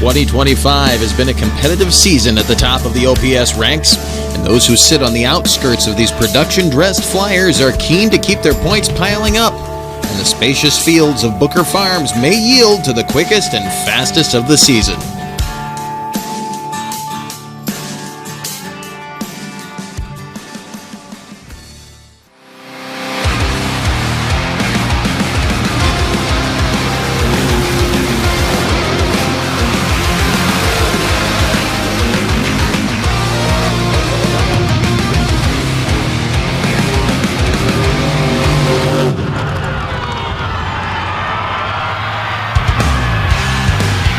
2025 has been a competitive season at the top of the OPS ranks, and those who sit on the outskirts of these production-dressed flyers are keen to keep their points piling up, and the spacious fields of Booker Farms may yield to the quickest and fastest of the season.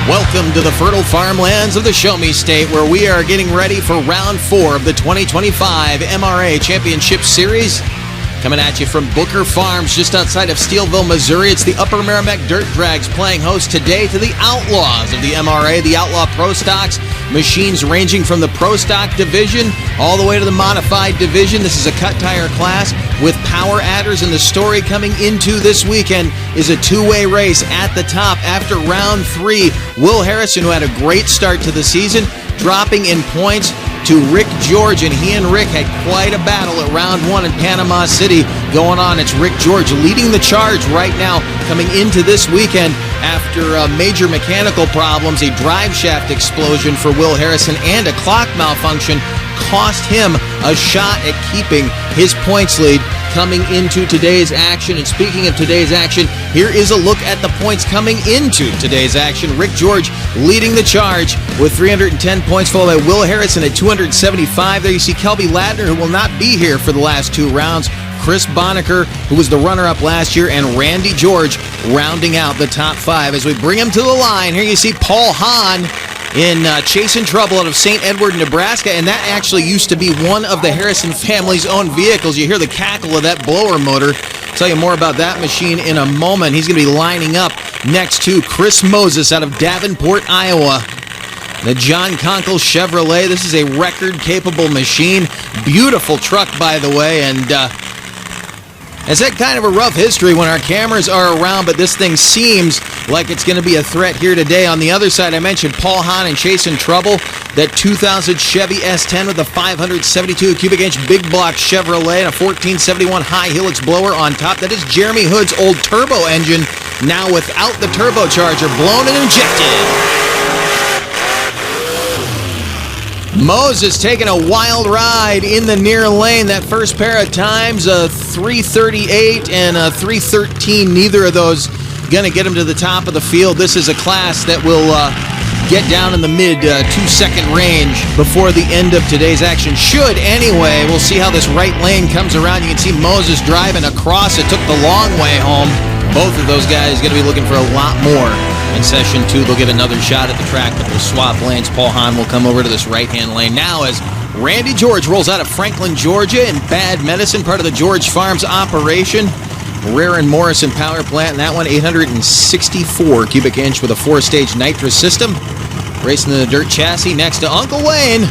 Welcome to the fertile farmlands of the Show Me State, where we are getting ready for round 4 of the 2025 MRA Championship Series. Coming at you from Booker Farms, just outside of Steelville, Missouri. It's the Upper Merrimack Dirt Drags playing host today to the Outlaws of the MRA, the Outlaw Pro Stocks. Machines ranging from the Pro Stock division all the way to the Modified division. This is a cut tire class with power adders, and the story coming into this weekend is a two-way race at the top after round 3. Will Harrison, who had a great start to the season, dropping in points to Rick George, and he and Rick had quite a battle at round 1 in Panama City going on. It's Rick George leading the charge right now coming into this weekend after major mechanical problems. A drive shaft explosion for Will Harrison and a clock malfunction cost him a shot at keeping his points lead coming into today's action. And speaking of today's action, here is a look at the points coming into today's action. Rick George leading the charge with 310 points, followed by Will Harrison at 275. There you see Kelby Ladner, who will not be here for the last 2 rounds. Chris Bonacker, who was the runner-up last year, and Randy George rounding out the top 5. As we bring him to the line, here you see Paul Hahn in Chasing Trouble out of St. Edward, Nebraska, and that actually used to be one of the Harrison family's own vehicles. You hear the cackle of that blower motor. I'll tell you more about that machine in a moment. He's going to be lining up next to Chris Moses out of Davenport, Iowa. The John Conkle Chevrolet. This is a record-capable machine. Beautiful truck, by the way, and it's had kind of a rough history when our cameras are around, but this thing seems like it's going to be a threat here today. On the other side, I mentioned Paul Hahn and Chasing Trouble, that 2000 Chevy S10 with a 572 cubic inch big block Chevrolet and a 1471 high helix blower on top. That is Jeremy Hood's old turbo engine, now without the turbocharger, blown and injected. Moses taking a wild ride in the near lane. That first pair of times, a 3:38 and a 3:13. Neither of those going to get him to the top of the field. This is a class that will get down in the mid 2-second range before the end of today's action. Should anyway. We'll see how this right lane comes around. You can see Moses driving across it. Took the long way home. Both of those guys going to be looking for a lot more. In session 2, they'll get another shot at the track, but they'll swap lanes. Paul Hahn will come over to this right-hand lane now as Randy George rolls out of Franklin, Georgia in Bad Medicine, part of the George Farms operation. Rare and Morrison power plant, and that one 864 cubic inch with a 4-stage nitrous system. Racing in the dirt chassis next to Uncle Wayne,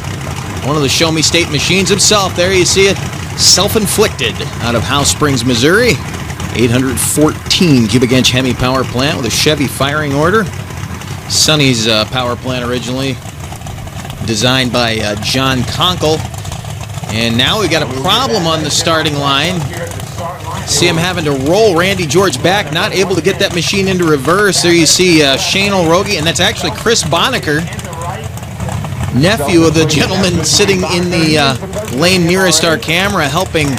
one of the Show Me State machines himself. There you see it, self-inflicted out of House Springs, Missouri. 814 cubic inch Hemi power plant with a Chevy firing order. Sonny's power plant originally designed by John Conkle. And now we've got a problem on the starting line. See him having to roll Randy George back, not able to get that machine into reverse. There you see Shane Olrogi, and that's actually Chris Bonacker, nephew of the gentleman sitting in the lane nearest our camera, helping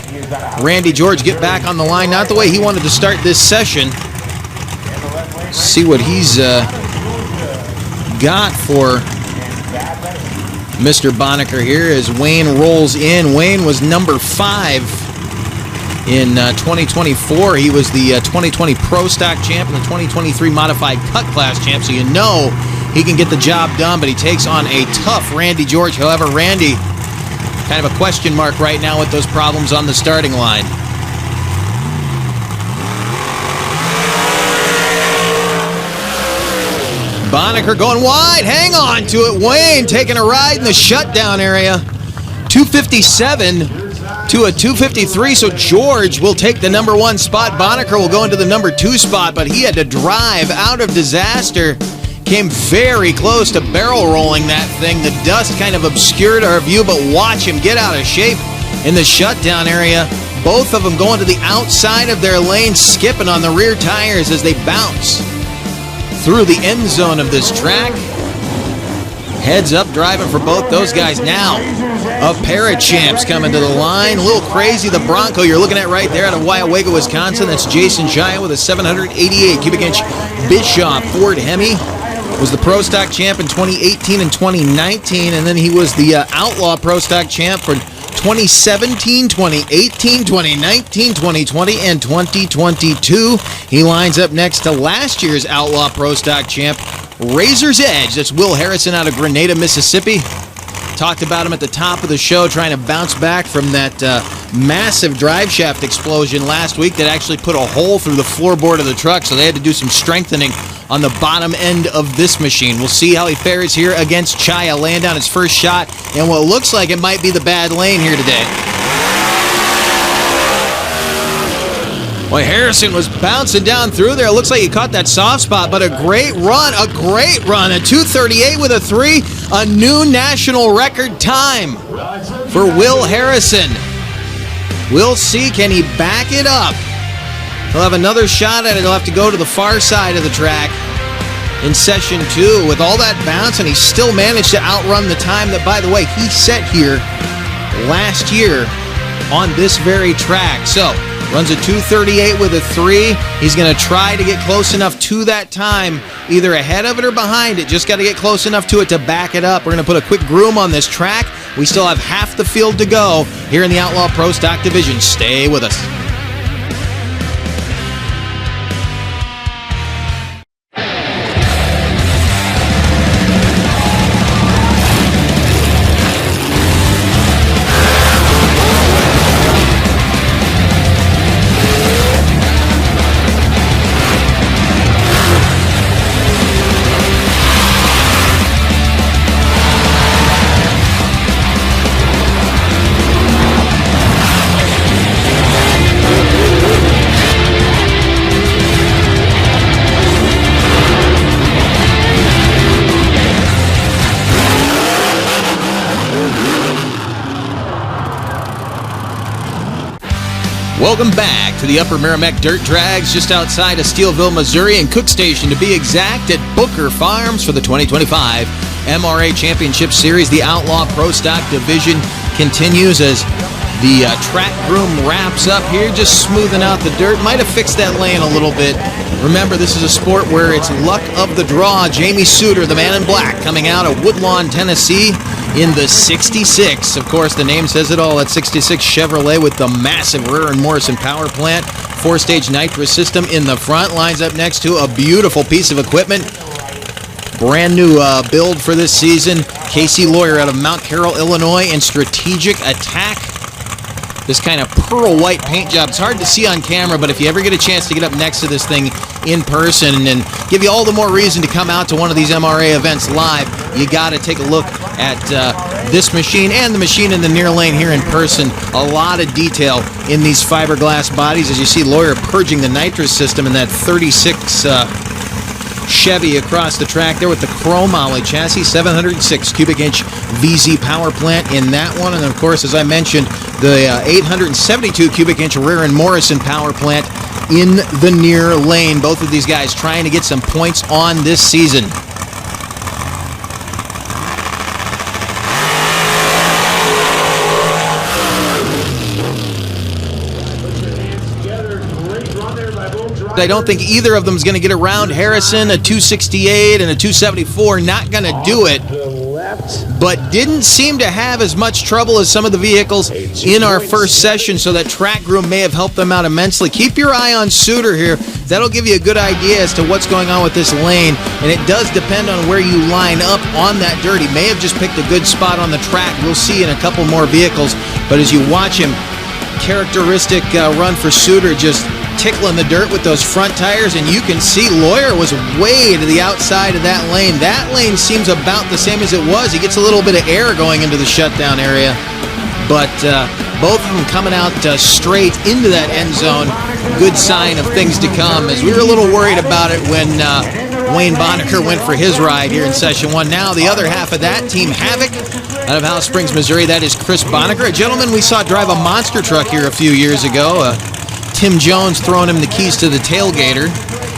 Randy George get back on the line. Not the way he wanted to start this session. See what he's got for Mr. Bonacker here as Wayne rolls in. Wayne was number 5 in 2024. He was the 2020 Pro Stock champ and the 2023 Modified Cut Class champ, so you know he can get the job done, but he takes on a tough Randy George. However, Randy, kind of a question mark right now with those problems on the starting line. Bonacker going wide. Hang on to it. Wayne taking a ride in the shutdown area. 257 to a 253, so George will take the number 1 spot. Bonacker will go into the number 2 spot, but he had to drive out of disaster came very close to barrel rolling that thing. The dust kind of obscured our view, but watch him get out of shape in the shutdown area. Both of them going to the outside of their lane, skipping on the rear tires as they bounce through the end zone of this track. Heads up driving for both those guys now. A pair of champs coming to the line. A little crazy, the Bronco you're looking at right there out of Waiwega, Wisconsin. That's Jason Shia with a 788 cubic inch Bischoff Ford Hemi. Was the Pro Stock champ in 2018 and 2019, and then he was the Outlaw Pro Stock champ for 2017, 2018, 2019, 2020, and 2022. He lines up next to last year's Outlaw Pro Stock champ, Razor's Edge. That's Will Harrison out of Grenada, Mississippi. Talked about him at the top of the show, trying to bounce back from that massive drive shaft explosion last week that actually put a hole through the floorboard of the truck, so they had to do some strengthening on the bottom end of this machine. We'll see how he fares here against Chaya, laying down his first shot in what looks like it might be the bad lane here today. Boy, Harrison was bouncing down through there. Looks like he caught that soft spot, but a great run. A 2:38 with a 3, a new national record time for Will Harrison. We'll see, can he back it up? He'll have another shot at it. He'll have to go to the far side of the track in session 2. With all that bounce, and he still managed to outrun the time that, by the way, he set here last year on this very track. So, runs a 2:38 with a 3. He's going to try to get close enough to that time, either ahead of it or behind it. Just got to get close enough to it to back it up. We're going to put a quick groom on this track. We still have half the field to go here in the Outlaw Pro Stock Division. Stay with us. Welcome back to the Upper Merrimack Dirt Drags just outside of Steelville, Missouri, and Cook Station to be exact, at Booker Farms for the 2025 MRA Championship Series. The Outlaw Pro Stock Division continues as the track groom wraps up here, just smoothing out the dirt. Might have fixed that lane a little bit. Remember, this is a sport where it's luck of the draw. Jamie Suter, the man in black, coming out of Woodlawn, Tennessee, in the 66. Of course, the name says it all. That 66 Chevrolet with the massive Rear and Morrison power plant, 4-stage nitrous system in the front, lines up next to a beautiful piece of equipment. Brand new build for this season. Casey Lawyer out of Mount Carroll, Illinois, in Strategic Attack. This kind of pearl white paint job. It's hard to see on camera, but if you ever get a chance to get up next to this thing in person and give you all the more reason to come out to one of these MRA events live, you got to take a look at this machine and the machine in the near lane here in person. A lot of detail in these fiberglass bodies, as you see Lawyer purging the nitrous system in that 36 Chevy across the track there with the chrome alloy chassis, 706 cubic inch VZ power plant in that one. And of course, as I mentioned, the 872 cubic inch Rear and Morrison power plant in the near lane. Both of these guys trying to get some points on this season. I don't think either of them is going to get around Harrison. A 268 and a 274, not going to do it. But didn't seem to have as much trouble as some of the vehicles in our first session, so that track groom may have helped them out immensely. Keep your eye on Suter here. That'll give you a good idea as to what's going on with this lane, and it does depend on where you line up on that dirt. He may have just picked a good spot on the track. We'll see in a couple more vehicles, but as you watch him, characteristic run for Suter, just tickling the dirt with those front tires, and you can see Lawyer was way to the outside of that lane. That lane seems about the same as it was. He gets a little bit of air going into the shutdown area, but both of them coming out straight into that end zone. Good sign of things to come, as we were a little worried about it when Wayne Bonneker went for his ride here in Session 1. Now the other half of that, Team Havoc, out of House Springs, Missouri. That is Chris Bonneker, a gentleman we saw drive a monster truck here a few years ago. Tim Jones throwing him the keys to the tailgater.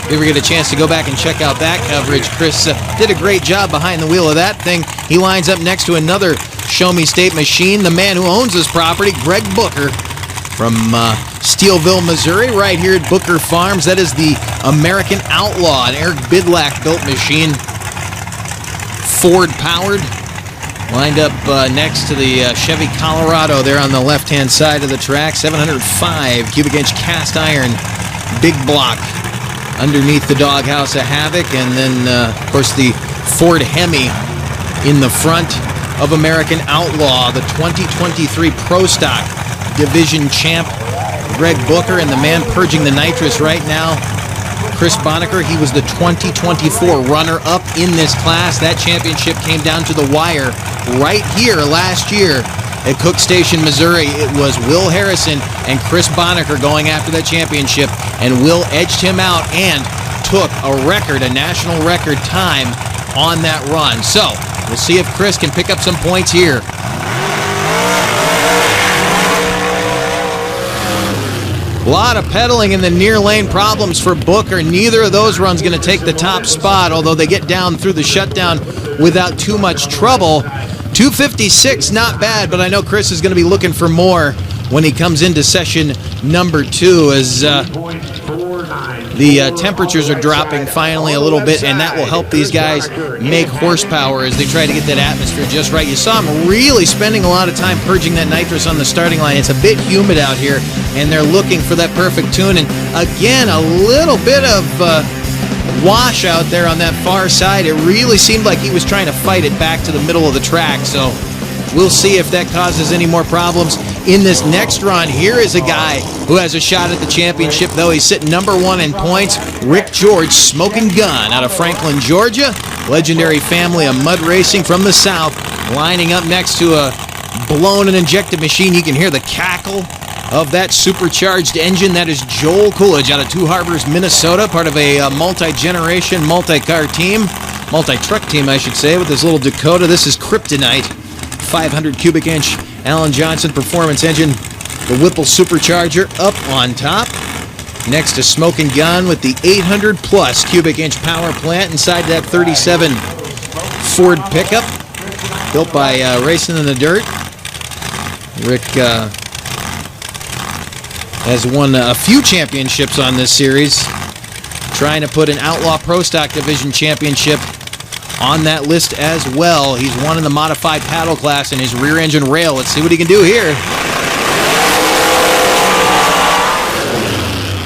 If you ever get a chance to go back and check out that coverage, Chris did a great job behind the wheel of that thing. He lines up next to another Show Me State machine, the man who owns this property, Greg Booker, from Steelville, Missouri, right here at Booker Farms. That is the American Outlaw, an Eric Bidlack-built machine, Ford-powered. Lined up next to the Chevy Colorado there on the left-hand side of the track. 705 cubic inch cast iron, big block underneath the doghouse of Havoc. And then, of course, the Ford Hemi in the front of American Outlaw, the 2023 Pro Stock Division champ, Greg Booker, and the man purging the nitrous right now, Chris Bonneker. He was the 2024 runner-up in this class. That championship came down to the wire right here last year at Cook Station, Missouri. It was Will Harrison and Chris Bonneker going after that championship, and Will edged him out and took a record, a national record time on that run. So we'll see if Chris can pick up some points here. A lot of pedaling in the near lane problems for Booker. Neither of those runs going to take the top spot, although they get down through the shutdown without too much trouble. 256, not bad, but I know Chris is going to be looking for more when he comes into session number 2, as the temperatures are dropping finally a little bit, and that will help these guys make horsepower as they try to get that atmosphere just right. You saw them really spending a lot of time purging that nitrous on the starting line. It's a bit humid out here, and they're looking for that perfect tune. And again, a little bit of wash out there on that far side. It really seemed like he was trying to fight it back to the middle of the track, so we'll see if that causes any more problems in this next run. Here is a guy who has a shot at the championship, though. He's sitting number 1 in points. Rick George, Smoking Gun, out of Franklin, Georgia. Legendary family of mud racing from the south, lining up next to a blown and injected machine. You can hear the cackle of that supercharged engine. That is Joel Coolidge out of Two Harbors, Minnesota, part of a multi-generation, multi-car team, multi-truck team, I should say, with this little Dakota. This is Kryptonite, 500 cubic inch Alan Johnson performance engine, the Whipple supercharger up on top. Next to Smoking Gun with the 800 plus cubic inch power plant inside that 37 Ford pickup, built by Racing in the Dirt. Rick has won a few championships on this series, trying to put an Outlaw Pro Stock Division championship on that list as well. He's won in the modified paddle class in his rear engine rail. Let's see what he can do here.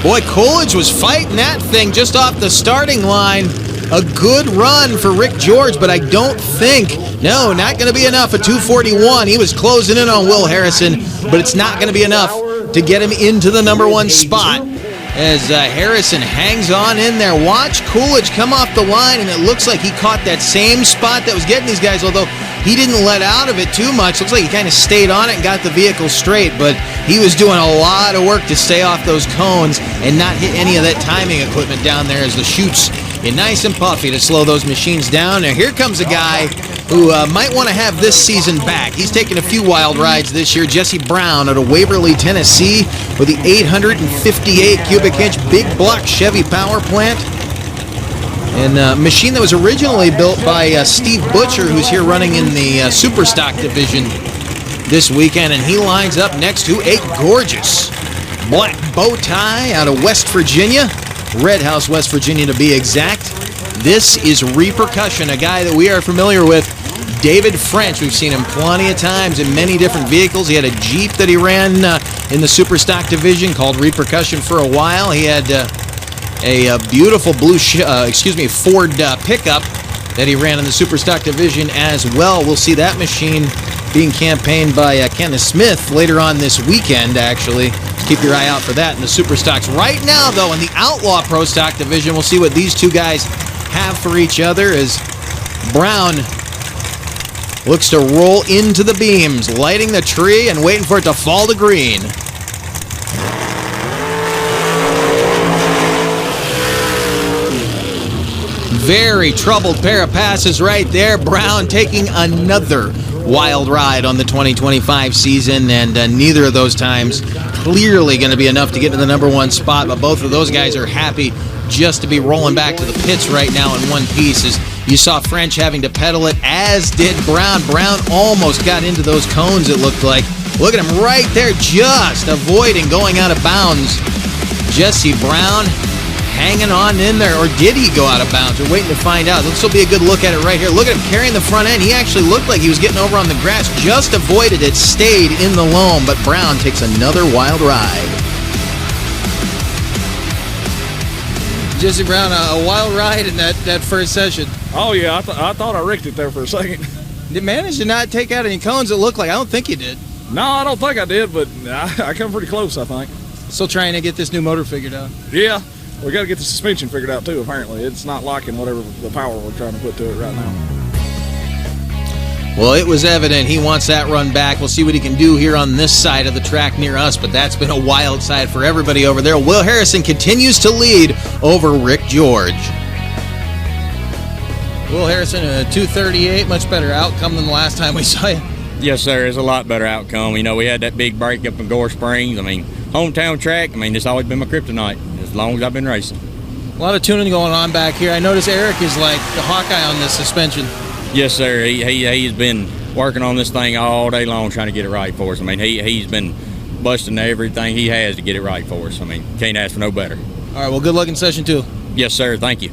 Boy, Coolidge was fighting that thing just off the starting line. A good run for Rick George, but I don't think, no, not going to be enough. A 241. He was closing in on Will Harrison, but it's not going to be enough to get him into the number 1 spot as Harrison hangs on in there. Watch Coolidge come off the line, and it looks like he caught that same spot that was getting these guys, although he didn't let out of it too much. Looks like he kind of stayed on it and got the vehicle straight, but he was doing a lot of work to stay off those cones and not hit any of that timing equipment down there as the chutes get nice and puffy to slow those machines down. Now here comes a guy who might want to have this season back. He's taken a few wild rides this year. Jesse Brown out of Waverly, Tennessee, with the 858 cubic inch big block Chevy power plant. And a machine that was originally built by Steve Butcher, who's here running in the Super Stock Division this weekend. And he lines up next to a gorgeous black bow tie out of West Virginia. Red House, West Virginia to be exact. This is Repercussion, a guy that we are familiar with, David French. We've seen him plenty of times in many different vehicles. He had a Jeep that he ran in the Super Stock Division called Repercussion for a while. He had a beautiful blue, Ford pickup that he ran in the Super Stock Division as well. We'll see that machine being campaigned by Kenneth Smith later on this weekend, actually. Keep your eye out for that in the Super Stocks. Right now, though, in the Outlaw Pro Stock Division, we'll see what these two guys have for each other as Brown looks to roll into the beams, lighting the tree and waiting for it to fall to green. Very troubled pair of passes right there. Brown taking another wild ride on the 2025 season, and neither of those times clearly going to be enough to get to the number one spot, but both of those guys are happy just to be rolling back to the pits right now in one piece. As you saw French having to pedal it, as did Brown. Brown almost got into those cones, it looked like. Look at him right there, just avoiding going out of bounds. Jesse Brown hanging on in there, or did he go out of bounds? We're waiting to find out. This will be a good look at it right here. Look at him carrying the front end. He actually looked like he was getting over on the grass, just avoided it, stayed in the loam, but Brown takes another wild ride. Jesse Brown, a wild ride in that first session. Oh, yeah, I thought I wrecked it there for a second. Did manage to not take out any cones, it looked like? I don't think you did. No, I don't think I did, but I come pretty close, I think. Still trying to get this new motor figured out. Yeah, we got to get the suspension figured out, too, apparently. It's not liking whatever the power we're trying to put to it right now. Well, it was evident he wants that run back. We'll see what he can do here on this side of the track near us, but that's been a wild side for everybody over there. Will Harrison continues to lead over Rick George. Will Harrison, a 2:38, much better outcome than the last time we saw you. Yes, sir. It's a lot better outcome. You know, we had that big break up in Gore Springs. I mean, hometown track. I mean, it's always been my kryptonite as long as I've been racing. A lot of tuning going on back here. I notice Eric is like the Hawkeye on this suspension. Yes, sir. He's been working on this thing all day long trying to get it right for us. I mean, he's been busting everything he has to get it right for us. I mean, can't ask for no better. All right, well, good luck in session 2. Yes, sir. Thank you.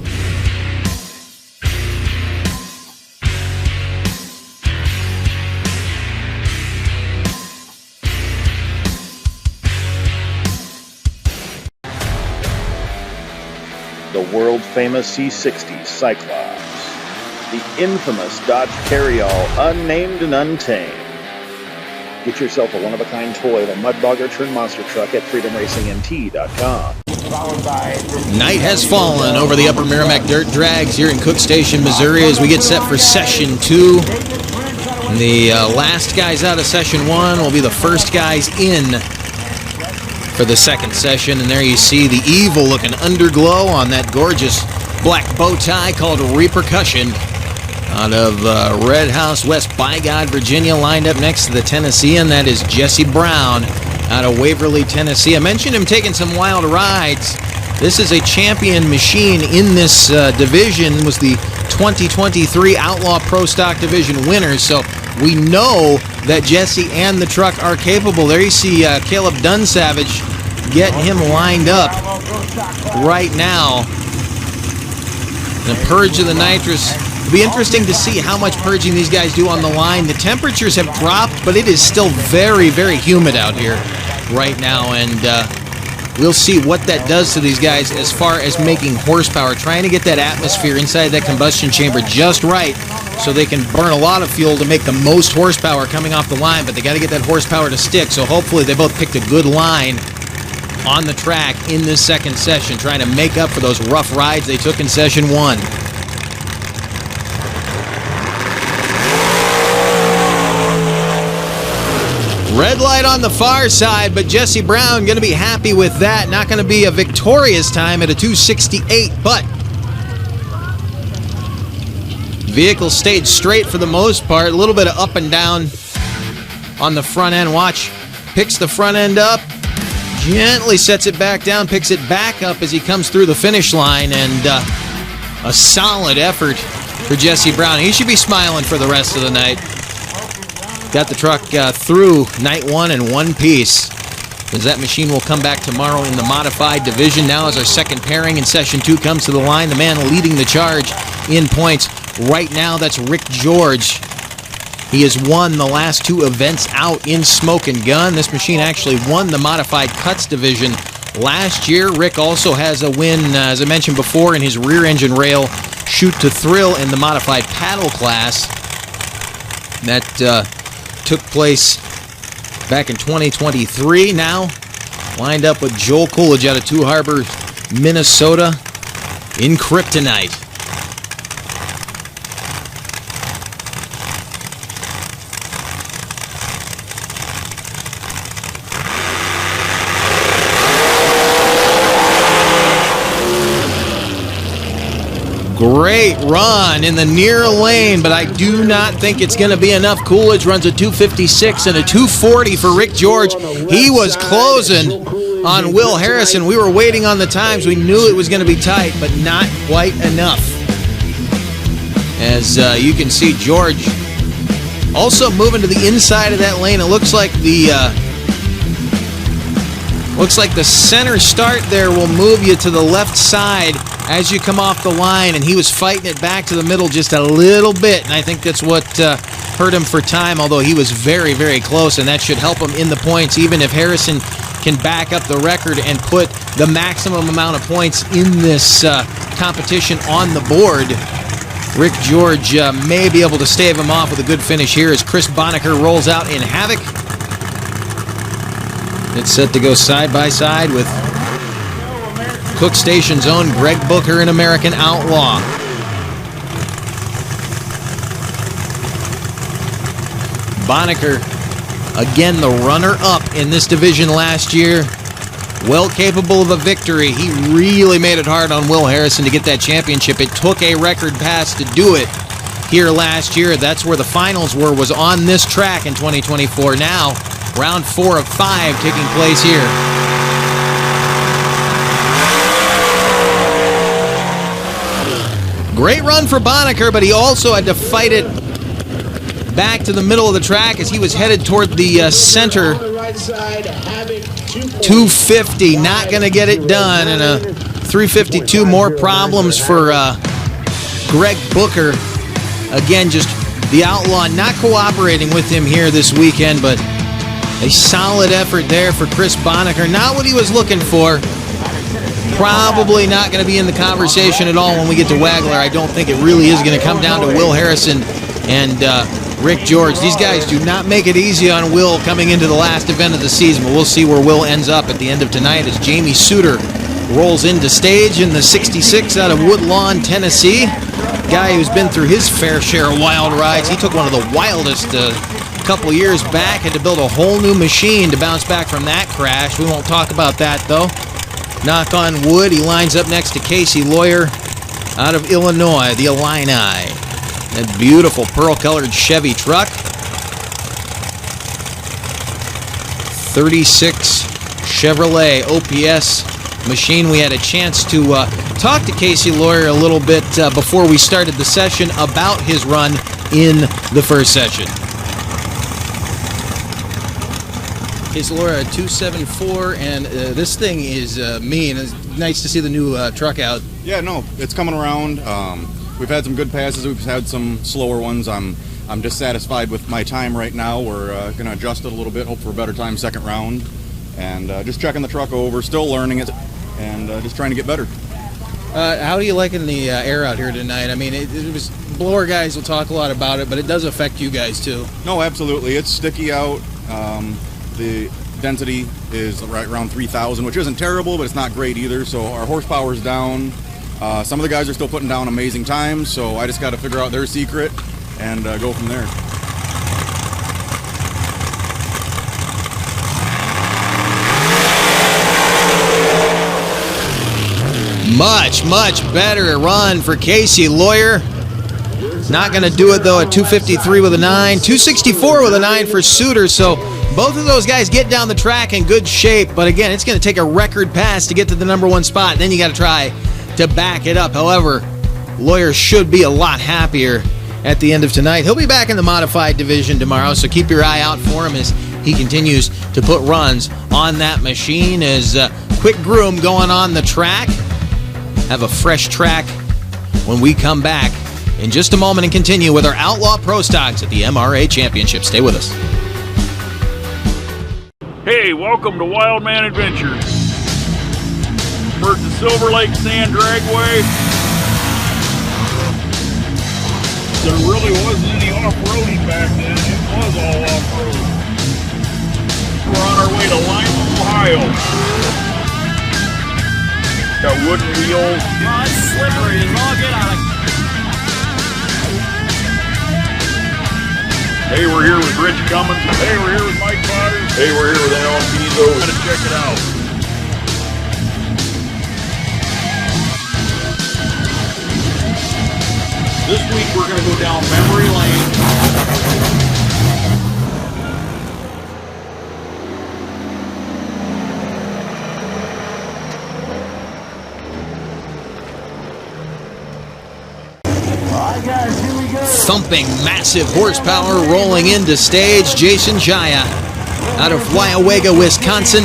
The world-famous C60 Cyclops. The infamous Dodge Carryall, unnamed and untamed. Get yourself a one-of-a-kind toy of a Mudbogger turned monster truck at freedomracingnt.com. Night has fallen over the Upper Merrimack Dirt Drags here in Cook Station, Missouri, as we get set for Session 2. And the last guys out of Session 1 will be the first guys in for the second session. And there you see the evil-looking underglow on that gorgeous black bow tie called Repercussion out of Red House, West Bygod, Virginia, lined up next to the Tennessean. That is Jesse Brown out of Waverly, Tennessee. I mentioned him taking some wild rides. This is a champion machine in this division, was the 2023 Outlaw Pro Stock Division winner, so we know that Jesse and the truck are capable. There you see Caleb Dunsavage getting him lined up right now. The purge of the nitrous. It'll be interesting to see how much purging these guys do on the line. The temperatures have dropped, but it is still very, very humid out here right now, and we'll see what that does to these guys as far as making horsepower, trying to get that atmosphere inside that combustion chamber just right so they can burn a lot of fuel to make the most horsepower coming off the line, but they got to get that horsepower to stick, so hopefully they both picked a good line on the track in this second session, trying to make up for those rough rides they took in Session 1. Red light on the far side, but Jesse Brown going to be happy with that. Not going to be a victorious time at a 2:68, but vehicle stayed straight for the most part. A little bit of up and down on the front end. Watch, picks the front end up, gently sets it back down, picks it back up as he comes through the finish line, and a solid effort for Jesse Brown. He should be smiling for the rest of the night. Got the truck through night 1 in one piece, as that machine will come back tomorrow in the modified division. Now as our second pairing in Session 2 comes to the line, the man leading the charge in points right now, that's Rick George. He has won the last 2 events out in Smoke and Gun. This machine actually won the modified cuts division last year. Rick also has a win, as I mentioned before, in his rear engine rail shoot to thrill in the modified paddle class. That took place back in 2023. Now lined up with Joel Coolidge out of Two Harbor, Minnesota in Kryptonite. Great run in the near lane, but I do not think it's going to be enough. Coolidge runs a 2:56 and a 2:40 for Rick George. He was closing on Will Harrison. We were waiting on the times. We knew it was going to be tight, but not quite enough. As you can see, George also moving to the inside of that lane. It looks like the center start there will move you to the left side as you come off the line, and he was fighting it back to the middle just a little bit, and I think that's what hurt him for time, although he was very, very close, and that should help him in the points, even if Harrison can back up the record and put the maximum amount of points in this competition on the board. Rick George may be able to stave him off with a good finish here as Chris Bonneker rolls out in Havoc. It's set to go side by side with Cook Station's own Greg Booker in American Outlaw. Bonneker, again, the runner-up in this division last year. Well capable of a victory. He really made it hard on Will Harrison to get that championship. It took a record pass to do it here last year. That's where the finals was on this track in 2024. Now, round 4 of 5 taking place here. Great run for Bonneker, but he also had to fight it back to the middle of the track as he was headed toward the center. 250, not going to get it done, and a 352. More problems for Greg Booker. Again, just the Outlaw not cooperating with him here this weekend, but a solid effort there for Chris Bonneker. Not what he was looking for. Probably not going to be in the conversation at all when we get to Wagler. I don't think it really is going to come down to Will Harrison and Rick George. These guys do not make it easy on Will coming into the last event of the season, but we'll see where Will ends up at the end of tonight as Jamie Suter rolls into stage in the 66 out of Woodlawn, Tennessee. Guy who's been through his fair share of wild rides. He took one of the wildest a couple years back, had to build a whole new machine to bounce back from that crash. We won't talk about that, though. Knock on wood, he lines up next to Casey Lawyer out of Illinois, the Illini. That beautiful pearl-colored Chevy truck. 36 Chevrolet OPS machine. We had a chance to talk to Casey Lawyer a little bit before we started the session about his run in the first session. Casey Lawyer, 274, and this thing is mean. It's nice to see the new truck out. Yeah, no, it's coming around. We've had some good passes. We've had some slower ones. I'm dissatisfied with my time right now. We're going to adjust it a little bit, hope for a better time second round, and just checking the truck over, still learning it, and just trying to get better. How are you liking the air out here tonight? I mean, it was blower guys will talk a lot about it, but it does affect you guys too. No, absolutely. It's sticky out. The density is right around 3,000, which isn't terrible, but it's not great either. So our horsepower is down. Some of the guys are still putting down amazing times, so I just got to figure out their secret and go from there. Much, much better run for Casey Lawyer. Not going to do it, though, at 253 with a 9. 264 with a 9 for Suter, so both of those guys get down the track in good shape, but again, it's going to take a record pass to get to the number 1 spot. Then you got to try to back it up. However, Lawyer should be a lot happier at the end of tonight. He'll be back in the modified division tomorrow, so keep your eye out for him as he continues to put runs on that machine. As quick groom going on the track. Have a fresh track when we come back in just a moment and continue with our Outlaw Pro Stocks at the MRA Championship. Stay with us. Hey, welcome to Wildman Adventures. We're at the Silver Lake Sand Dragway. There really wasn't any off-roading back then. It was all off-road. We're on our way to Lima, Ohio. Got wooden wheels. Oh, it's slippery as all get out. Hey, we're here with Rich Cummins. Hey, we're here with Mike Potter. Hey, we're here with Alan Pizzo. Gotta check it out. This week we're going to go down memory lane. Thumping massive horsepower rolling into stage. Jason Jaya out of Waiawega, Wisconsin.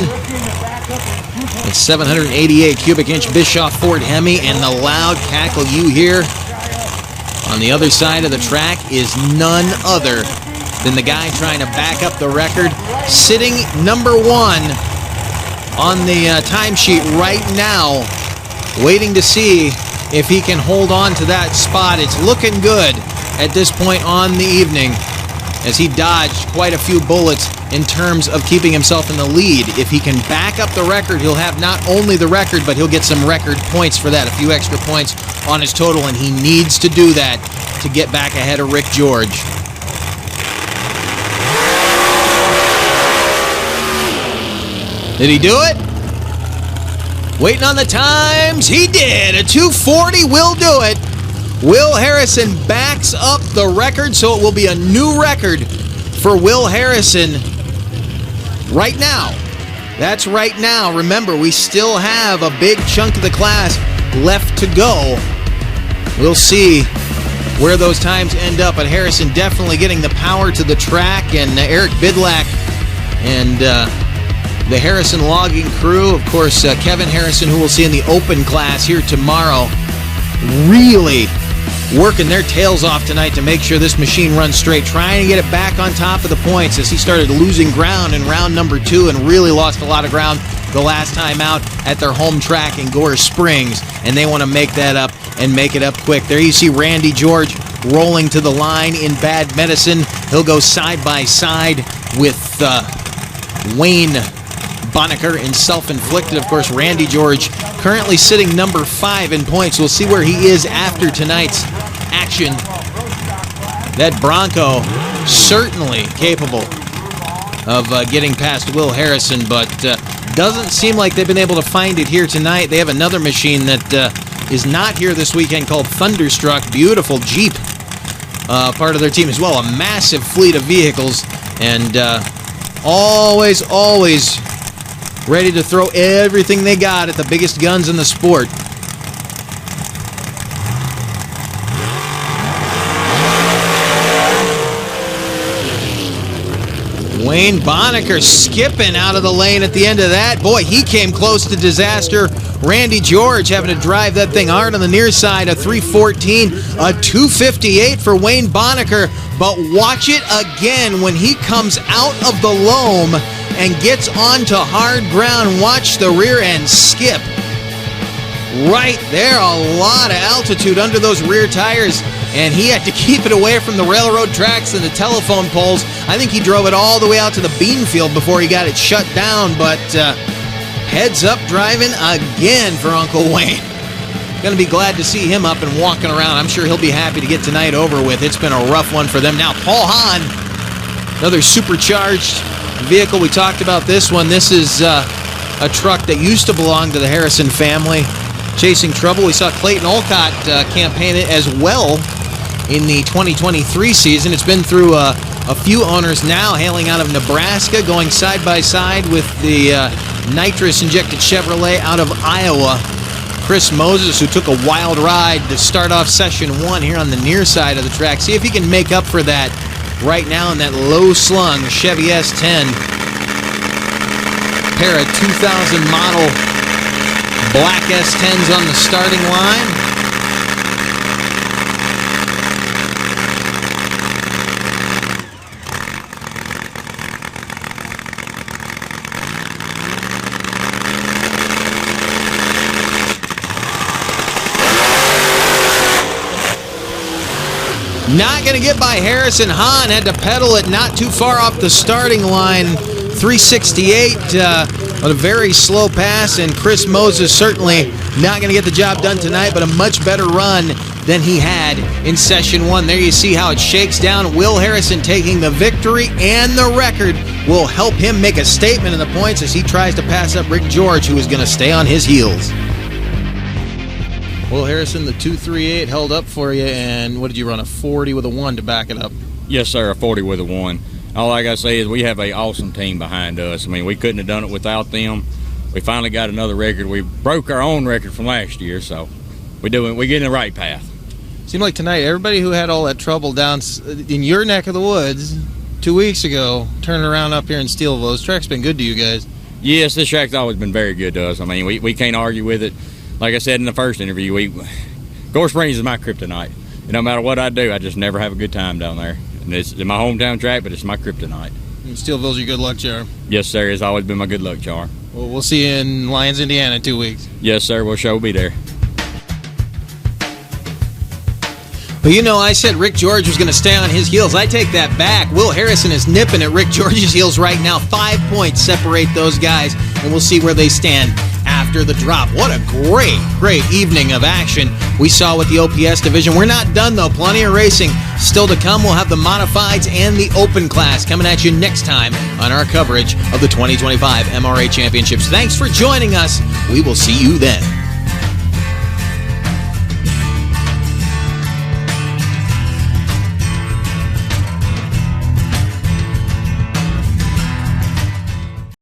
It's 788 cubic inch Bischoff Ford Hemi, and the loud cackle you hear on the other side of the track is none other than the guy trying to back up the record, sitting number one on the timesheet right now, waiting to see if he can hold on to that spot. It's looking good at this point on the evening, as he dodged quite a few bullets in terms of keeping himself in the lead. If he can back up the record, he'll have not only the record, but he'll get some record points for that, a few extra points on his total, and he needs to do that to get back ahead of Rick George. Did he do it? Waiting on the times, he did. A 2:40 will do it. Will Harrison backs up the record, so it will be a new record for Will Harrison right now. That's right now. Remember, we still have a big chunk of the class left to go. We'll see where those times end up, but Harrison definitely getting the power to the track, and Eric Bidlack and the Harrison logging crew, of course, Kevin Harrison, who we'll see in the open class here tomorrow, really working their tails off tonight to make sure this machine runs straight, trying to get it back on top of the points as he started losing ground in round number 2 and really lost a lot of ground the last time out at their home track in Gore Springs, and they want to make that up and make it up quick. There you see Randy George rolling to the line in Bad Medicine. He'll go side by side with Wayne Bonneker in Self-Inflicted. Of course, Randy George currently sitting number 5 in points. We'll see where he is after tonight's action. That Bronco certainly capable of getting past Will Harrison, but doesn't seem like they've been able to find it here tonight. They have another machine that is not here this weekend called Thunderstruck. Beautiful Jeep, part of their team as well. A massive fleet of vehicles, and always ready to throw everything they got at the biggest guns in the sport. Wayne Bonneker skipping out of the lane at the end of that. Boy, he came close to disaster. Randy George having to drive that thing hard on the near side. A 314, a 258 for Wayne Bonneker. But watch it again when he comes out of the loam and gets onto hard ground. Watch the rear end skip. Right there, a lot of altitude under those rear tires, and he had to keep it away from the railroad tracks and the telephone poles. I think he drove it all the way out to the bean field before he got it shut down, but heads up driving again for Uncle Wayne. Going to be glad to see him up and walking around. I'm sure he'll be happy to get tonight over with. It's been a rough one for them. Now, Paul Hahn, another supercharged vehicle. We talked about this one. This is a truck that used to belong to the Harrison family. Chasing trouble. We saw Clayton Olcott campaign it as well in the 2023 season. It's been through a few owners now, hailing out of Nebraska, going side by side with the nitrous-injected Chevrolet out of Iowa. Chris Moses, who took a wild ride to start off session 1 here on the near side of the track. See if he can make up for that right now in that low-slung Chevy S10. Pair of 2000 model black S10s on the starting line. Not going to get by Harrison. Hahn had to pedal it not too far off the starting line. 368, but a very slow pass, and Chris Moses certainly not going to get the job done tonight, but a much better run than he had in session 1. There you see how it shakes down. Will Harrison taking the victory, and the record will help him make a statement in the points as he tries to pass up Rick George, who is going to stay on his heels. Will Harrison, the 238 held up for you, and what did you run, a 40 with a 1 to back it up? Yes, sir, a 40 with a 1. All I got to say is we have an awesome team behind us. I mean, we couldn't have done it without them. We finally got another record. We broke our own record from last year, so we're getting the right path. Seemed like tonight, everybody who had all that trouble down in your neck of the woods 2 weeks ago, turning around up here in Steelville. This track's been good to you guys. Yes, this track's always been very good to us. I mean, we can't argue with it. Like I said in the first interview, Gore Springs is my kryptonite. And no matter what I do, I just never have a good time down there. And it's my hometown track, but it's my kryptonite. And Steelville's your good luck jar. Yes, sir. It's always been my good luck jar. Well, we'll see you in Lyons, Indiana in 2 weeks. Yes, sir. We'll sure be there. Well, you know, I said Rick George was going to stay on his heels. I take that back. Will Harrison is nipping at Rick George's heels right now. 5 points separate those guys, and we'll see where they stand after the drop. What a great evening of action we saw with the OPS division. We're not done, though. Plenty of racing still to come. We'll have the modifieds and the open class coming at you next time on our coverage of the 2025 MRA Championships. Thanks for joining us. We will see you then.